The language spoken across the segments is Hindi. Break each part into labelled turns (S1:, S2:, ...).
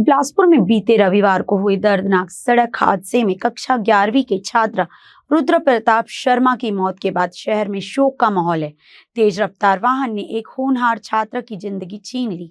S1: बिलासपुर में बीते रविवार को हुए दर्दनाक सड़क हादसे में कक्षा 11वीं के छात्र रुद्र प्रताप शर्मा की मौत के बाद शहर में शोक का माहौल है। तेज रफ्तार वाहन ने एक होनहार छात्र की जिंदगी छीन ली।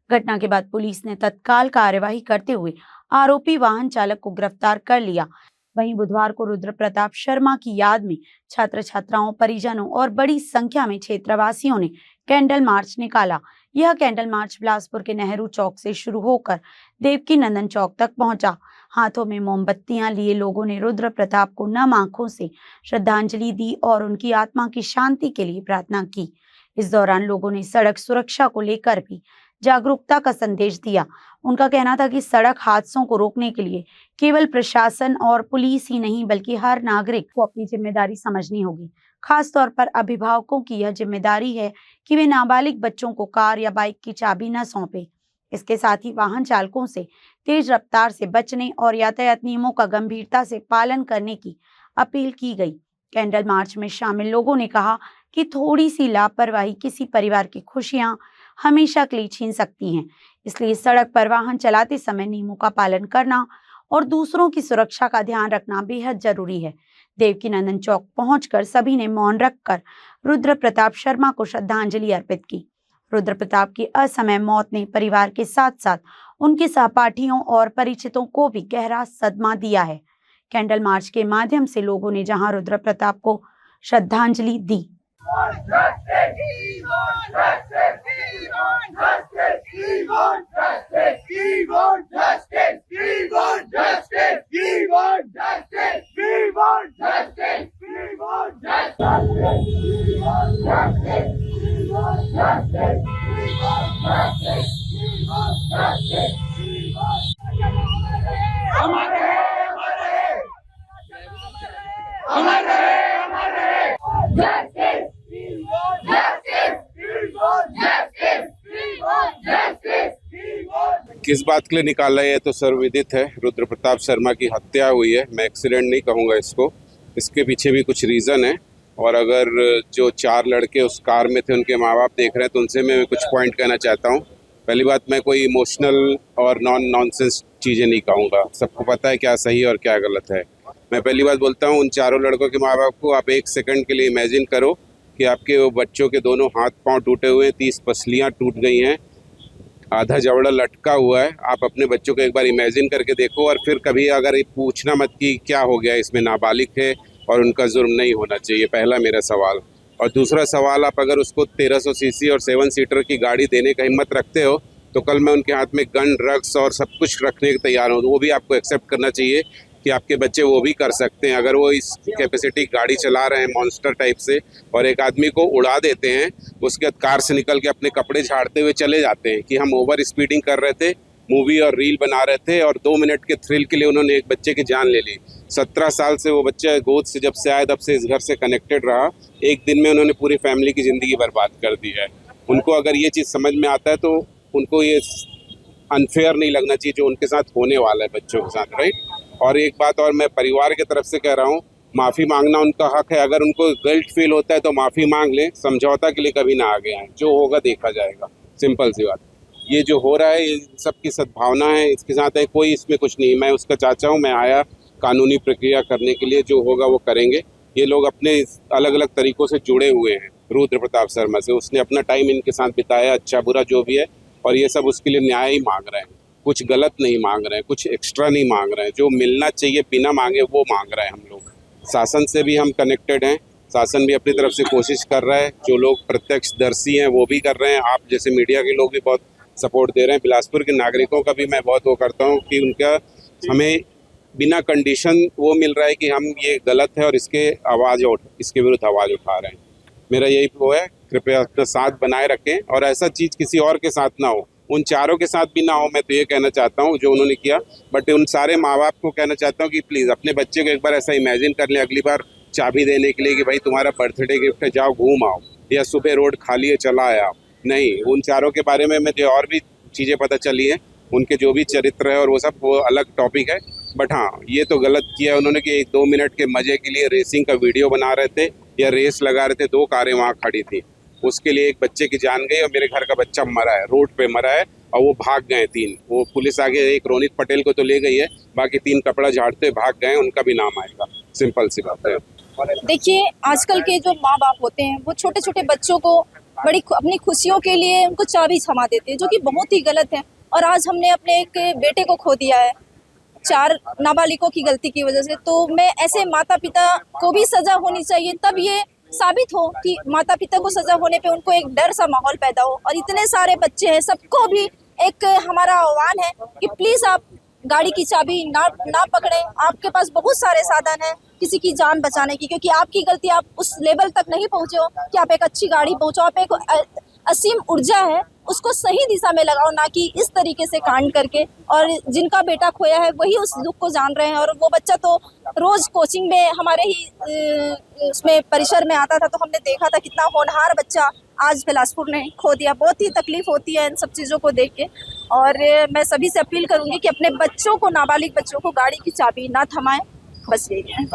S1: घटना के बाद पुलिस ने तत्काल कार्यवाही करते हुए आरोपी वाहन चालक को गिरफ्तार कर लिया। वहीं बुधवार को रुद्र प्रताप शर्मा की याद में छात्र छात्राओं, परिजनों और बड़ी संख्या में क्षेत्रवासियों ने कैंडल मार्च निकाला। यह कैंडल मार्च बिलासपुर के नेहरू चौक से शुरू होकर देवकी नंदन चौक तक पहुंचा। हाथों में मोमबत्तियां लिए लोगों ने रुद्र प्रताप को नम आंखों से श्रद्धांजलि दी और उनकी आत्मा की शांति के लिए प्रार्थना की। इस दौरान लोगों ने सड़क सुरक्षा को लेकर भी जागरूकता का संदेश दिया। उनका कहना था कि सड़क हादसों को रोकने के लिए केवल प्रशासन और पुलिस ही नहीं बल्कि हर नागरिक को अपनी जिम्मेदारी समझनी होगी। खास तौर पर अभिभावकों की यह जिम्मेदारी है कि वे नाबालिग बच्चों को कार या बाइक की चाबी न सौंपें। इसके साथ ही वाहन चालकों से तेज रफ्तार से बचने और यातायात नियमों का गंभीरता से पालन करने की अपील की गई। कैंडल मार्च में शामिल लोगों ने कहा कि थोड़ी सी लापरवाही किसी परिवार की खुशियां हमेशा के लिए छीन सकती हैं। इसलिए सड़क पर वाहन चलाते समय नियमों का पालन करना और दूसरों की सुरक्षा का ध्यान रखना बेहद जरूरी है। देवकी नंदन चौक पहुंचकर सभी ने मौन रखकर रुद्र प्रताप शर्मा को श्रद्धांजलि अर्पित की। रुद्र प्रताप की असमय मौत ने परिवार के साथ साथ उनके सहपाठियों और परिचितों को भी गहरा सदमा दिया है। कैंडल मार्च के माध्यम से लोगों ने जहां रुद्र प्रताप को श्रद्धांजलि दी,
S2: किस बात के लिए निकाला है तो सर्वविदित है। रुद्र प्रताप शर्मा की हत्या हुई है। मैं एक्सीडेंट नहीं कहूँगा इसको, इसके पीछे भी कुछ रीज़न है। और अगर जो 4 लड़के उस कार में थे उनके माँ बाप देख रहे हैं तो उनसे मैं कुछ पॉइंट कहना चाहता हूँ। पहली बात, मैं कोई इमोशनल और नॉनसेंस चीज़ें नहीं कहूँगा। सबको पता है क्या सही और क्या गलत है। मैं पहली बात बोलता हूँ, उन चारों लड़कों के माँ बाप को आप एक सेकंड के लिए इमेजिन करो कि आपके वो बच्चों के दोनों हाथ पाँव टूटे हुए हैं, 30 पसलियाँ टूट गई हैं, आधा जबड़ा लटका हुआ है। आप अपने बच्चों को एक बार इमेजिन करके देखो और फिर कभी अगर पूछना मत कि क्या हो गया, इसमें नाबालिग है और उनका जुर्म नहीं होना चाहिए। पहला मेरा सवाल। और दूसरा सवाल, आप अगर उसको 1300 सीसी और 7 सीटर की गाड़ी देने का हिम्मत रखते हो तो कल मैं उनके हाथ में गन, ड्रग्स और सब कुछ रखने के तैयार हूँ। वो भी आपको एक्सेप्ट करना चाहिए कि आपके बच्चे वो भी कर सकते हैं। अगर वो इस कैपेसिटी गाड़ी चला रहे हैं मॉन्स्टर टाइप से और एक आदमी को उड़ा देते हैं, उसके बाद कार से निकल के अपने कपड़े झाड़ते हुए चले जाते हैं कि हम ओवर स्पीडिंग कर रहे थे, मूवी और रील बना रहे थे और 2 मिनट के थ्रिल के लिए उन्होंने एक बच्चे की जान ले ली। 17 साल से वो बच्चा गोद से जब से आया तब से इस घर से कनेक्टेड रहा। एक दिन में उन्होंने पूरी फैमिली की ज़िंदगी बर्बाद कर दी है। उनको अगर ये चीज़ समझ में आता है तो उनको ये अनफेयर नहीं लगना चाहिए जो उनके साथ होने वाला है बच्चों के साथ, राइट। और एक बात और मैं परिवार की तरफ से कह रहा हूँ, माफ़ी मांगना उनका हक है। अगर उनको गिल्ट फील होता है तो माफ़ी मांग लें, समझौता के लिए कभी ना आगे आए। जो होगा देखा जाएगा, सिंपल सी बात। ये जो हो रहा है ये सबकी सद्भावना है, इसके साथ है, कोई इसमें कुछ नहीं। मैं उसका चाचा हूँ, मैं आया कानूनी प्रक्रिया करने के लिए, जो होगा वो करेंगे। ये लोग अपने अलग अलग तरीक़ों से जुड़े हुए हैं रुद्र प्रताप शर्मा से। उसने अपना टाइम इनके साथ बिताया, अच्छा बुरा जो भी है, और ये सब उसके लिए न्याय ही मांग रहे हैं। कुछ गलत नहीं मांग रहे हैं, कुछ एक्स्ट्रा नहीं मांग रहे हैं। जो मिलना चाहिए बिना मांगे वो मांग रहे हैं हम लोग। शासन से भी हम कनेक्टेड हैं, शासन भी अपनी तरफ से कोशिश कर रहा है। जो लोग प्रत्यक्षदर्शी हैं वो भी कर रहे हैं। आप जैसे मीडिया के लोग भी बहुत सपोर्ट दे रहे हैं। बिलासपुर के नागरिकों का भी मैं बहुत वो करता हूँ कि उनका हमें बिना कंडीशन वो मिल रहा है कि हम ये गलत है और इसके विरुद्ध आवाज़ उठा रहे हैं। मेरा यही वो है, कृपया अपना साथ बनाए रखें और ऐसा चीज़ किसी और के साथ ना हो, उन चारों के साथ भी ना हो। मैं तो ये कहना चाहता हूँ जो उन्होंने किया, बट उन सारे माँ बाप को कहना चाहता हूँ कि प्लीज़ अपने बच्चे को एक बार ऐसा इमेजिन कर लें अगली बार चाबी देने के लिए कि भाई तुम्हारा बर्थडे गिफ्ट है, जाओ घूम आओ, या सुबह रोड खाली है चला आया। नहीं, उन चारों के बारे में मुझे और भी चीज़ें पता चली हैं, उनके जो भी चरित्र है और वो सब, वो अलग टॉपिक है। बट हाँ, ये तो गलत किया उन्होंने कि 2 मिनट के मज़े के लिए रेसिंग का वीडियो बना रहे थे या रेस लगा रहे थे। 2 कारें वहाँ खड़ी थी, उसके लिए एक बच्चे की जान गई और मेरे घर का बच्चा मरा है, रोड पे मरा है। और वो भाग गए 3। वो पुलिस आगे एक रोनित पटेल को तो ले गई है, बाकी 3 कपड़ा झाड़ते भाग गए, उनका भी नाम आएगा। सिंपल सी बात है।
S3: देखिए, आजकल के जो माँ बाप होते हैं वो छोटे छोटे बच्चों को अपनी खुशियों के लिए उनको चाबी थमा देते हैं, जो कि बहुत ही गलत है। और आज हमने अपने एक बेटे को खो दिया है 4 नाबालिगों की गलती की वजह से। तो मैं ऐसे माता पिता को भी सजा होनी चाहिए, तब ये साबित हो कि माता पिता को सजा होने पे उनको एक डर सा माहौल पैदा हो। और इतने सारे बच्चे हैं, सबको भी एक हमारा आह्वान है कि प्लीज आप गाड़ी की चाबी ना पकड़ें। आपके पास बहुत सारे साधन हैं किसी की जान बचाने की, क्योंकि आपकी गलती आप उस लेवल तक नहीं पहुंचे हो कि आप एक अच्छी गाड़ी पहुंचो। आप एक असीम ऊर्जा है उसको सही दिशा में लगाओ, ना कि इस तरीके से कांड करके। और जिनका बेटा खोया है वही उस दुख को जान रहे हैं। और वो बच्चा तो रोज कोचिंग में हमारे ही उसमें परिसर में आता था, तो हमने देखा था कितना होनहार बच्चा आज बिलासपुर ने खो दिया। बहुत ही तकलीफ होती है इन सब चीज़ों को देख के। और मैं सभी से अपील करूंगी कि अपने बच्चों को, नाबालिग बच्चों को गाड़ी की चाबी ना थमाएं। बस यही है।